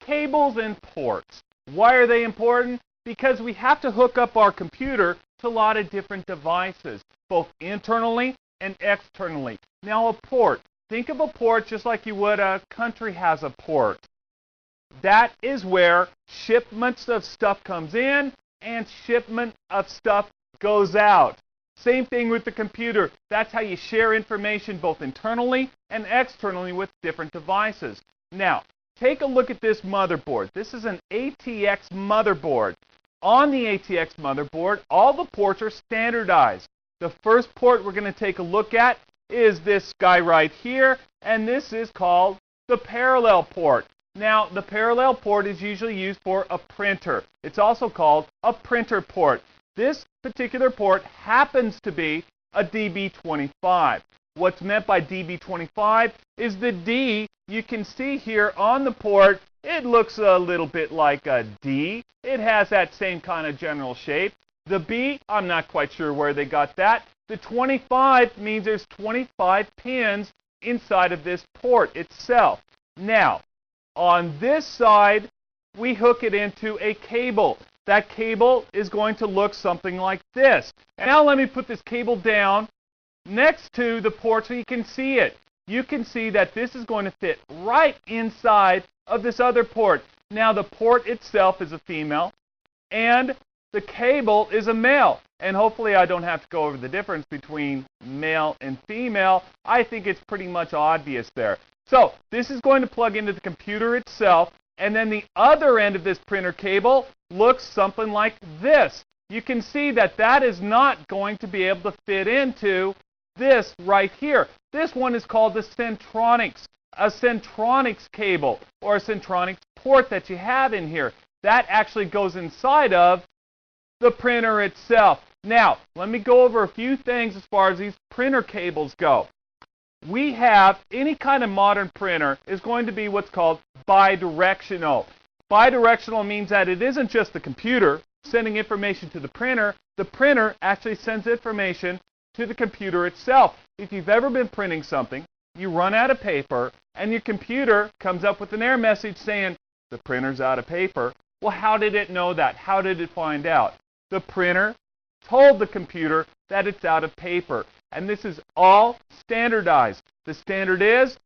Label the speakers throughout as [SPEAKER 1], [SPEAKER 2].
[SPEAKER 1] Cables and ports. Why are they important? Because we have to hook up our computer to a lot of different devices, both internally and externally. Now a port. Think of a port just like you would a country has a port. That is where shipments of stuff comes in and shipment of stuff goes out. Same thing with the computer. That's how you share information both internally and externally with different devices. Now, take a look at this motherboard. This is an ATX motherboard. On the ATX motherboard, all the ports are standardized. The first port we're going to take a look at is this guy right here, and this is called the parallel port. Now, the parallel port is usually used for a printer. It's also called a printer port. This particular port happens to be a DB25. What's meant by DB25 is the D you can see here on the port. It looks a little bit like a D. It has that same kind of general shape. The B, I'm not quite sure where they got that. The 25 means there's 25 pins inside of this port itself. Now, on this side, we hook it into a cable. That cable is going to look something like this. And now let me put this cable down next to the port so you can see it. You can see that this is going to fit right inside of this other port. Now the port itself is a female and the cable is a male. And hopefully I don't have to go over the difference between male and female. I think it's pretty much obvious there. So this is going to plug into the computer itself, and then the other end of this printer cable looks something like this. You can see that that is not going to be able to fit into this right here. This one is called the Centronics, a Centronics cable or a Centronics port that you have in here. That actually goes inside of the printer itself. Now, let me go over a few things as far as these printer cables go. We have any kind of modern printer is going to be what's called bidirectional. Bidirectional means that it isn't just the computer sending information to the printer actually sends information to the computer itself. If you've ever been printing something, you run out of paper, and your computer comes up with an error message saying, the printer's out of paper. Well, how did it know that? How did it find out? The printer told the computer that it's out of paper. And this is all standardized. The standard is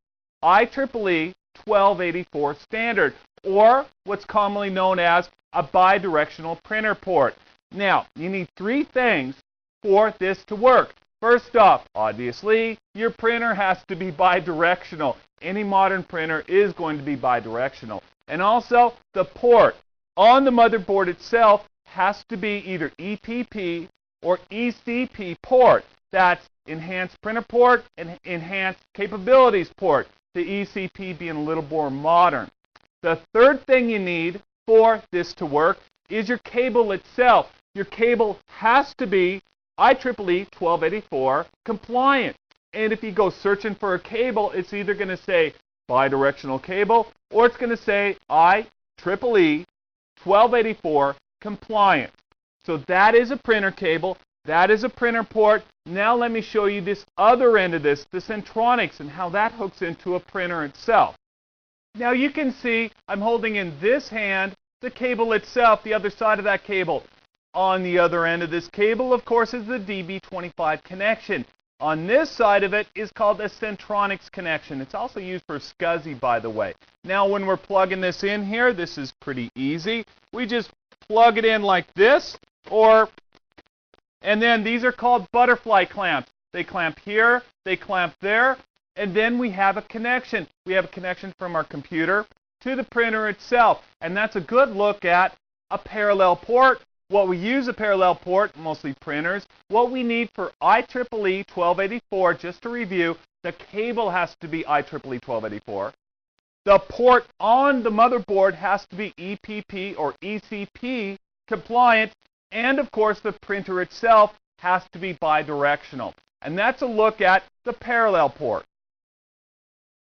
[SPEAKER 1] IEEE 1284 standard, or what's commonly known as a bidirectional printer port. Now, you need three things for this to work. First off, obviously, your printer has to be bidirectional. Any modern printer is going to be bidirectional. And also, the port on the motherboard itself has to be either EPP or ECP port. That's Enhanced Printer Port and Enhanced Capabilities Port, the ECP being a little more modern. The third thing you need for this to work is your cable itself. Your cable has to be IEEE 1284 compliant. And if you go searching for a cable, it's either going to say bidirectional cable or it's going to say IEEE 1284 compliant. So that is a printer cable. That is a printer port. Now let me show you this other end of this, the Centronics, and how that hooks into a printer itself. Now you can see I'm holding in this hand the cable itself, the other side of that cable. On the other end of this cable, of course, is the DB25 connection. On this side of it is called the Centronics connection. It's also used for SCSI, by the way. Now when we're plugging this in here, this is pretty easy. We just plug it in like this, and then these are called butterfly clamps. They clamp here, they clamp there, and then we have a connection. We have a connection from our computer to the printer itself, and that's a good look at a parallel port. What we use a parallel port, mostly printers. What we need for IEEE 1284, just to review, the cable has to be IEEE 1284. The port on the motherboard has to be EPP or ECP compliant, and of course the printer itself has to be bidirectional. And that's a look at the parallel port.